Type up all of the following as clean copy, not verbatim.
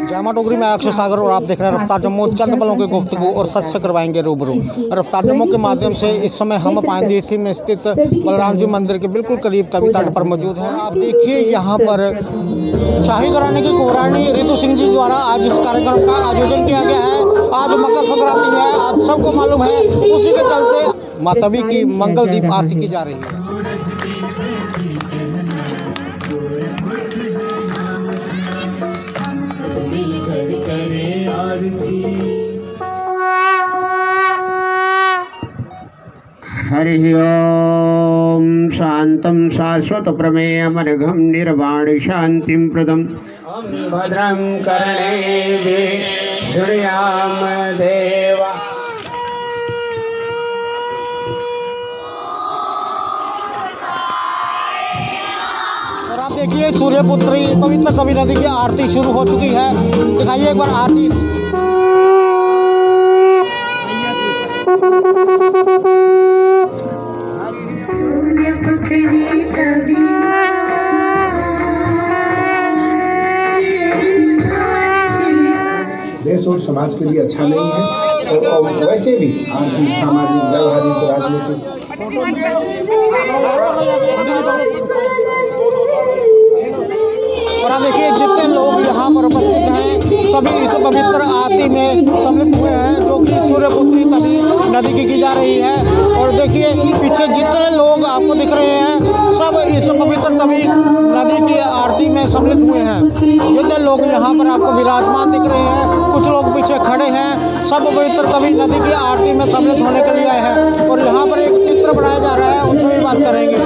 जामा टोकरी में अक्षय सागर और आप देख रहे हैं रफ्तार जम्मू। चंद पलों की गुफ्तगू और सच से करवाएंगे रूबरू। रफ्तार जम्मू के माध्यम से इस समय हम पांदीठी में स्थित बलराम जी मंदिर के बिल्कुल करीब तवी तट पर मौजूद हैं। आप देखिए यहाँ पर शाही घराने की कुंवरानी रितु सिंह जी द्वारा आज इस कार्यक्रम का आयोजन किया गया है। आज मकर संक्रांति है, आप सबको मालूम है, उसी के चलते माँ तवी की मंगल दीप आरती की जा रही है। हरि ओम शांतं शाश्वत प्रमेयमर्घं निर्वाणि शांतिं प्रदं भद्रं कर्णेभिः शृणुयाम देवा। और आप देखिए सूर्यपुत्री पवित्र तवी नदी की आरती शुरू हो चुकी है। दिखाइए एक बार आरती। देश और समाज के लिए अच्छा नहीं है, और वैसे भी आर्थिक, सामाजिक, व्यवहारिक, राजनीतिक। और आप देखिए जितने लोग यहाँ पर उपस्थित हैं सभी इस पवित्र आरती में सम्मिलित हुए हैं, जो कि सूर्यपुत्री तवी नदी की जा रही है। और देखिए पीछे जितने लोग आपको दिख रहे हैं सब इस पवित्र तवी नदी की आरती में सम्मिलित हुए हैं। जितने लोग यहाँ पर आपको विराजमान दिख रहे हैं, कुछ लोग पीछे खड़े हैं, सब पवित्र तवी नदी की आरती में सम्मिलित होने के लिए आए हैं। और यहाँ पर एक चित्र बनाया जा रहा है, उनसे भी बात करेंगे।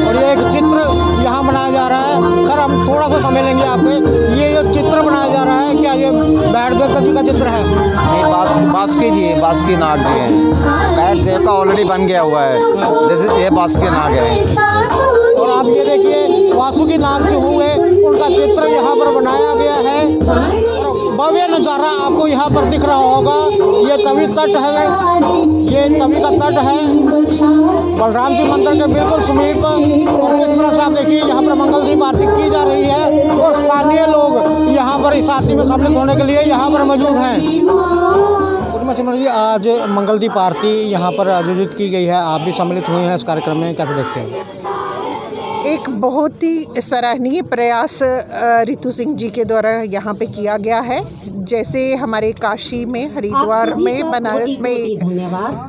और ये एक चित्र यहाँ बनाया जा रहा है। सर हम थोड़ा सा समय लेंगे आपके। ये चित्र बनाया जा रहा है, क्या ये बैठ देवता जी का चित्र है? नहीं, बासुकी जी, बासुकी नाग जी हैं। बैठ देवता ऑलरेडी बन गया हुआ है, जैसे ये बासुकी नाग है। और आप ये देखिए वासुकी नाग जो हुए उनका चित्र यहाँ पर बनाया गया है। भव्य नज़ारा आपको यहाँ पर दिख रहा होगा। ये तवी तट है, ये तवी का तट है बलराम जी मंदिर के बिल्कुल समीप। और किस तरह से आप देखिए यहाँ पर मंगल दीप आरती की जा रही है और स्थानीय लोग यहाँ पर इस आरती में सम्मिलित होने के लिए यहाँ पर मौजूद हैं। जी आज मंगल दीप आरती यहाँ पर आयोजित की गई है, आप भी सम्मिलित हुए हैं इस कार्यक्रम में, कैसे देखते हैं? एक बहुत ही सराहनीय प्रयास रितु सिंह जी के द्वारा यहाँ पे किया गया है। जैसे हमारे काशी में, हरिद्वार में, बनारस में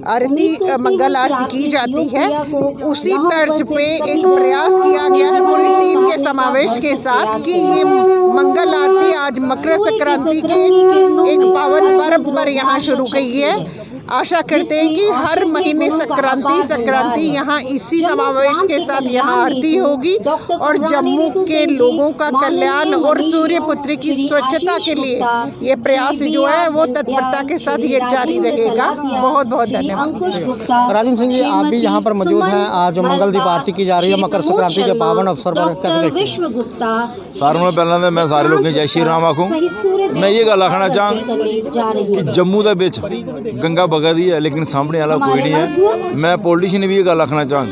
आरती, मंगल आरती की जाती है, उसी तर्ज पे एक प्रयास किया गया है पूरी टीम के समावेश के साथ कि ये मंगल आरती आज मकर संक्रांति के एक पावन पर्व पर यहाँ शुरू की है। आशा करते हैं कि हर महीने संक्रांति यहाँ इसी समावेश के साथ यहाँ आरती होगी और जम्मू के लोगों का कल्याण और सूर्यपुत्री की स्वच्छता के लिए ये प्रयास जो है वो तत्परता के साथ ये जारी रहेगा। बहुत बहुत धन्यवाद। राजन सिंह जी, आप भी यहाँ पर मौजूद हैं। आज मंगल दीप आरती की जा रही है मकर संक्रांति के पावन अवसर पर, कैसे देखते हैं? सारों में पहले मैं सारे लोगों जय श्री राम आखूँ। मैं ये गल आखना चाहूँ कि जम्मू के बिच गंगा बगदी है लेकिन सामने वाला कोई नहीं है। मैं पॉलिटिशियन भी ये गल आखना चाहूँ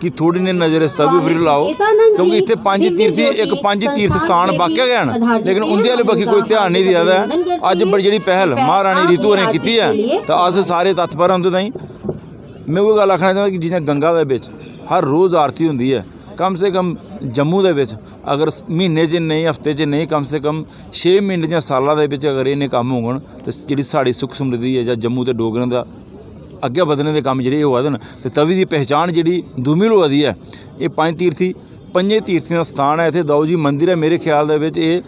कि थोड़ी ने नज़र इस तवी पर लाओ, क्योंकि इतने पंज तीर्थ स्थान बाकिया गए हैं लेकिन उनके वाले बखी कोई ध्यान नहीं दिया है। अज बड़ी जी पहल महारानी रितु ने की है तो अस सारे तत्पर हैं उनके ताई। मैं वो गल आखना चाहता कि जिन्हें गंगा के बिच हर रोज़ आरती होंगी है, कम से कम जम्मू के बिच अगर महीने च नहीं, हफ्ते च नहीं, कम से कम 6 महीने या सालों के अगर इन्हें काम होन तो जी साड़ी सुख समृद्धि है या जम्मू के डोगरें का अगे बधने के काम जो होआ दे तो तवी की पहचान जी धूमिल होआ दी है। ये पंजे तीर्थियों का स्थान है। इतने दाऊ जी मंदिर है, मेरे ख्याल ये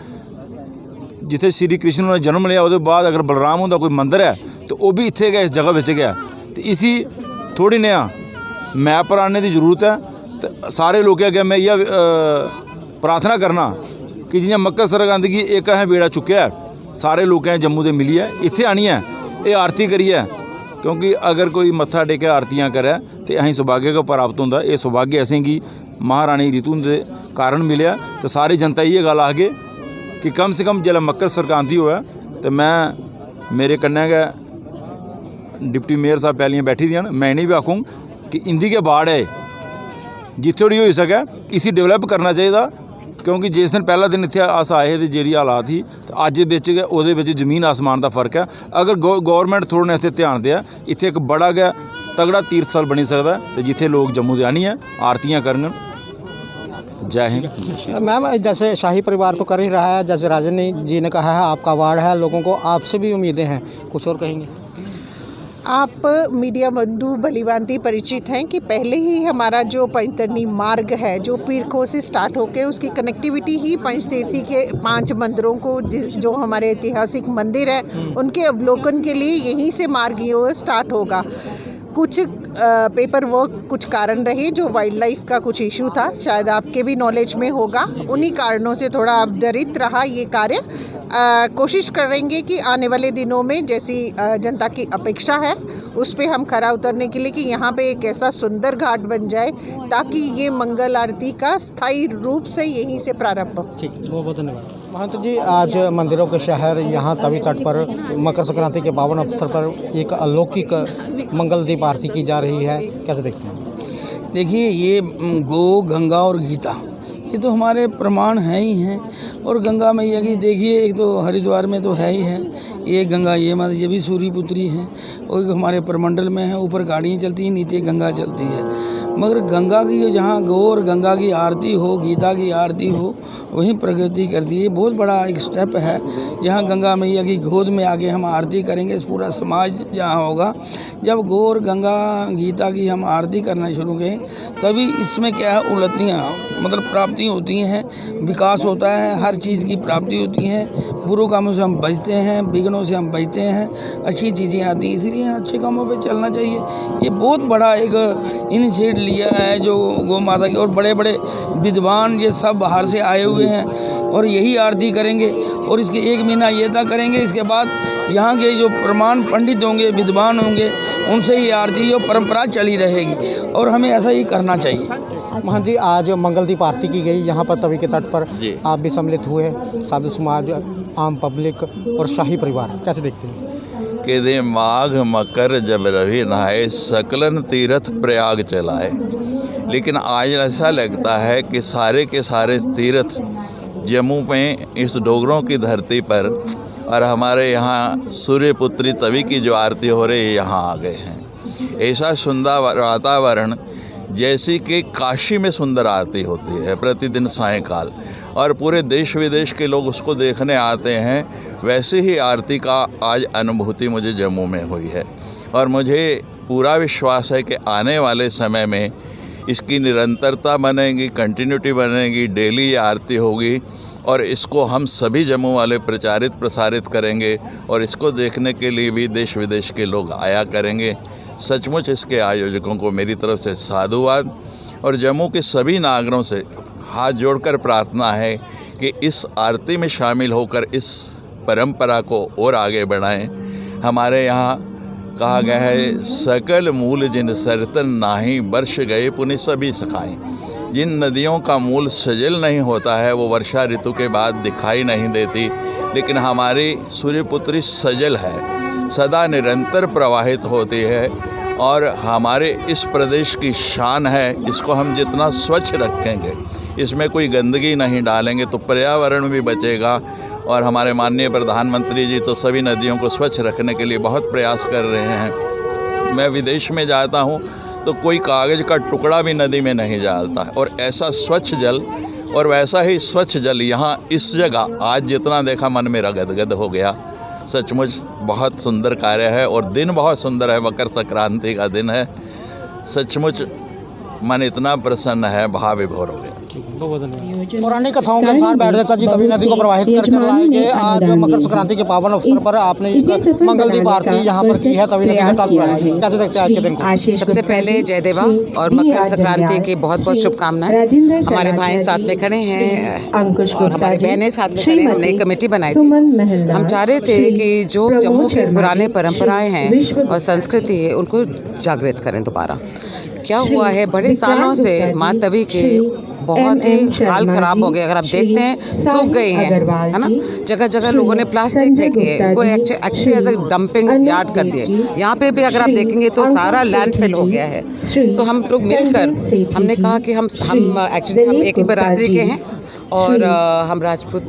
जिथे श्री कृष्ण ने जन्म लिया उसके बाद अगर बलराम होंदा कोई मंदिर है तो वह भी इतने गया, इस जगह बच गया। तो इसी थोड़ी नया मैप पर आने की जरूरत है। तो सारे लोग अगर मैं यह प्रार्थना करना कि जियां मकर संक्रांति की एक अह बेड़ा चुक्या है, सारे लोग जम्मू के मिलिए इत्थे आनी है, ये आरती करिए, क्योंकि अगर कोई मत्था टेके आरतियाँ करे तो अं सौभाग्य को प्राप्त होंगे। ये सौभाग्य असें की महारानी रितु के कारण मिले। तो सारी जनता ये गल आखे कि कम से कम जब मकर संक्रांति होए तो मैं मेरे कन्नै गै डिप्टी मेयर साहब पैलियां बैठी दियां न। मैं इ'नें भी आखूँ कि इंदी गै बाड़ है, जित्थे थोड़ी होई सकै इसी डेवलप करना चाहिए, क्योंकि जिस दिन पहला दिन इत्थे अस आए हे ते जेह्ड़ी हालात ही ते अज्ज बिच गै ओह्दे बिच जमीन आसमान दा फर्क है। अगर गौरमेंट थोड़ा इत्थे ध्यान देआ, इत्थे एक बड़ा गै तगड़ा तीर्थ स्थल बनी सकदा है ते जित्थे लोग जम्मू दे आनियै आरतियां करन। जय हिंद। मैम, जैसे शाही परिवार तो कर ही रहा है, जैसे राजन जी ने कहा है आपका वार्ड है, लोगों को आपसे भी उम्मीदें हैं, कुछ और कहेंगे? आप मीडिया बंधु भलीभांति परिचित हैं कि पहले ही हमारा जो पंचतरणी मार्ग है, जो पीरखों से स्टार्ट होकर उसकी कनेक्टिविटी ही पंचतीर्थी के 5 मंदिरों को, जो हमारे ऐतिहासिक मंदिर है उनके अवलोकन के लिए यहीं से मार्ग ये स्टार्ट होगा। कुछ पेपर वर्क कुछ कारण रहे, जो वाइल्ड लाइफ का कुछ इशू था, शायद आपके भी नॉलेज में होगा, उन्हीं कारणों से थोड़ा अवधारित रहा ये कार्य। कोशिश करेंगे कि आने वाले दिनों में जैसी जनता की अपेक्षा है उस पे हम खरा उतरने के लिए कि यहाँ पे एक ऐसा सुंदर घाट बन जाए ताकि ये मंगल आरती का स्थायी रूप से यहीं से प्रारंभ हो। ठीक, बहुत बहुत धन्यवाद। महंत जी, आज मंदिरों के शहर यहाँ तवी तट पर मकर संक्रांति के पावन अवसर पर एक अलौकिक मंगल दीप आरती की जा रही है, कैसे देखते हैं? देखिए, ये गो, गंगा और गीता ये तो हमारे प्रमाण हैं ही हैं। और गंगा मैया की देखिए, एक तो हरिद्वार में तो है ही है, ये गंगा, ये माता ये भी सूर्य पुत्री हैं, और हमारे प्रमंडल में है, ऊपर गाड़ियाँ चलती हैं, नीचे गंगा चलती है। मगर गंगा की जहाँ गौ और गंगा की आरती हो, गीता की आरती हो, वहीं प्रगति करती है। बहुत बड़ा एक स्टेप है, जहाँ गंगा मैया की गोद में आके हम आरती करेंगे, पूरा समाज जहाँ होगा। जब गौ और गंगा गीता की हम आरती करना शुरू करें, तभी इसमें क्या है, उन्नतियाँ मतलब प्राप्ति होती हैं, विकास होता है, हर चीज़ की प्राप्ति होती है। बुरे कामों से हम बचते हैं, विघ्नों से हम बचते हैं, अच्छी चीज़ें आती हैं। इसलिए अच्छे कामों पे चलना चाहिए। ये बहुत बड़ा एक इनिशिएटिव लिया है जो गौ माता की, और बड़े बड़े विद्वान ये सब बाहर से आए हुए हैं और यही आरती करेंगे। और इसके 1 महीना ये तक करेंगे, इसके बाद यहाँ के जो प्रमाण पंडित होंगे, विद्वान होंगे, उनसे ही आरती और परंपरा चली रहेगी, और हमें ऐसा ही करना चाहिए। महंत जी, आज मंगलदीप आरती की गई यहाँ पर तवी के तट पर, आप भी सम्मिलित हुए, साधु समाज, आम पब्लिक और शाही परिवार, कैसे देखते हैं? के दे माघ मकर जब रवि नहाए, सकलन तीर्थ प्रयाग चलाए। लेकिन आज ऐसा लगता है कि सारे के सारे तीर्थ जम्मू में इस डोगरों की धरती पर, और हमारे यहाँ सूर्यपुत्री तवी की जो आरती हो रही है यहाँ आ गए हैं। ऐसा सुंदर वातावरण जैसी कि काशी में सुंदर आरती होती है प्रतिदिन सायंकाल, और पूरे देश विदेश के लोग उसको देखने आते हैं, वैसे ही आरती का आज अनुभूति मुझे जम्मू में हुई है। और मुझे पूरा विश्वास है कि आने वाले समय में इसकी निरंतरता बनेगी, कंटिन्यूटी बनेगी, डेली ये आरती होगी, और इसको हम सभी जम्मू वाले प्रचारित प्रसारित करेंगे, और इसको देखने के लिए भी देश विदेश के लोग आया करेंगे। सचमुच इसके आयोजकों को मेरी तरफ से साधुवाद, और जम्मू के सभी नागरिकों से हाथ जोड़कर प्रार्थना है कि इस आरती में शामिल होकर इस परंपरा को और आगे बढ़ाएं। हमारे यहाँ कहा गया है, सकल मूल जिन सरतन नाही, वर्ष गए पुनि सभी सखाएं। जिन नदियों का मूल सजल नहीं होता है वो वर्षा ऋतु के बाद दिखाई नहीं देती, लेकिन हमारी सूर्यपुत्री सजल है, सदा निरंतर प्रवाहित होती है, और हमारे इस प्रदेश की शान है। इसको हम जितना स्वच्छ रखेंगे, इसमें कोई गंदगी नहीं डालेंगे, तो पर्यावरण भी बचेगा। और हमारे माननीय प्रधानमंत्री जी तो सभी नदियों को स्वच्छ रखने के लिए बहुत प्रयास कर रहे हैं। मैं विदेश में जाता हूँ तो कोई कागज़ का टुकड़ा भी नदी में नहीं डालता है, और ऐसा स्वच्छ जल, और वैसा ही स्वच्छ जल यहाँ इस जगह आज जितना देखा मन मेरा गदगद हो गया। सचमुच बहुत सुंदर कार्य है, और दिन बहुत सुंदर है, मकर संक्रांति का दिन है। सचमुच मन इतना प्रसन्न है, भाव विभोर हो गया। पौराणिक कथाओं के अनुसार बैठदेवता जी तवी नदी को प्रवाहित कर लाएंगे। आज मकर संक्रांति के पावन अवसर पर आपने एक मंगलदीप आरती यहाँ पर की है तवी नदी के तट पर, कैसे देखते हैं आज के दिन को? सबसे पहले जय देवा और मकर संक्रांति की बहुत बहुत शुभकामनाएं। हमारे भाई साथ में खड़े हैं और हमारी बहनें साथ में खड़े हैं। हमने एक कमेटी बनाई थी। हम चाह रहे थे कि जो जम्मू के पुराने परंपराएं हैं और संस्कृति है उनको जागृत करें दोबारा, क्या हुआ है, बड़े सालों से माँ तवी के बहुत ही हाल खराब हो गए। अगर आप देखते हैं सूख गए हैं, है ना, जगह जगह लोगों ने प्लास्टिक फेंके है, उनको actually as a dumping yard कर दिए। यहाँ पे भी अगर आप देखेंगे तो सारा लैंडफिल हो गया है। सो हम लोग मिलकर हमने कहा कि हम एक्चुअली हम एक ही बरादरी के हैं और हम राजपूत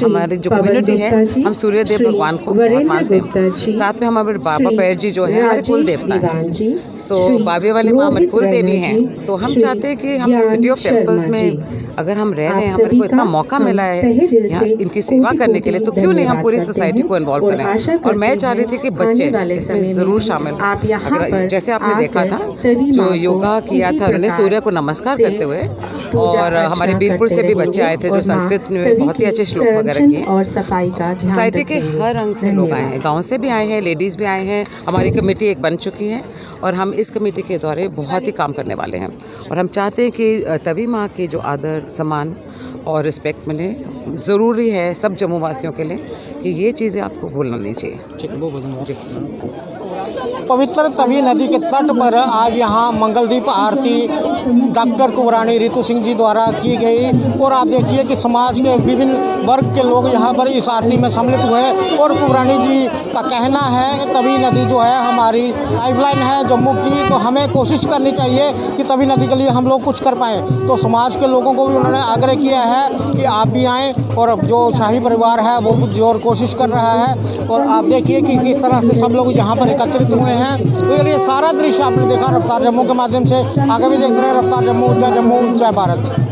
हमारी जो कम्युनिटी है, हम सूर्यदेव भगवान को बहुत मानते हैं। साथ में हमारे बाबा पैर जी जो है हमारे कुल देवता हैं। सो बावे वाली माँ हमारी कुल देवी हैं। तो हम चाहते हैं कि हम सिटी ऑफ टेम्पल्स में अगर हम रह रहे हैं, हमारे को इतना मौका मिला है यहाँ इनकी सेवा करने के लिए, तो क्यों नहीं हम पूरी सोसाइटी को इन्वॉल्व करें। और मैं चाह रही थी कि बच्चे इसमें ज़रूर शामिल हों। अगर जैसे आपने देखा था जो योगा किया था उन्होंने सूर्य को नमस्कार करते हुए, और हमारे बीरपुर से भी बच्चे आए थे जो संस्कृत में बहुत ही अच्छे श्लोक वगैरह किए। सोसाइटी के हर रंग से लोग आए हैं, गाँव से भी आए हैं, लेडीज़ भी आए हैं। हमारी कमेटी एक बन चुकी है और हम इस कमेटी के द्वारा बहुत ही काम करने वाले हैं। और हम चाहते हैं कि तवी माँ के जो आदर सम्मान और रिस्पेक्ट मिले, ज़रूरी है सब जम्मू वासियों के लिए कि ये चीज़ें आपको भूलना नहीं चाहिए। पवित्र तवी नदी के तट पर आज यहाँ मंगलदीप आरती डॉक्टर कुंवरानी रितु सिंह जी द्वारा की गई। और आप देखिए कि समाज के विभिन्न वर्ग के लोग यहाँ पर इस आरती में सम्मिलित हुए। और कुंवरानी जी का कहना है कि तवी नदी जो है हमारी लाइफलाइन है जम्मू की, तो हमें कोशिश करनी चाहिए कि तवी नदी के लिए हम लोग कुछ कर पाएँ। तो समाज के लोगों को भी उन्होंने आग्रह किया है कि आप भी आएँ, और जो शाही परिवार है वो कुछ और कोशिश कर रहा है। और आप देखिए कि किस तरह से सब लोग यहाँ पर एकत्रित हुए हैं। तो ये सारा दृश्य आपने देखा रफ्तार जम्मू के माध्यम से। आगे भी देख रहे हैं रफ्तार जम्मू, जय भारत।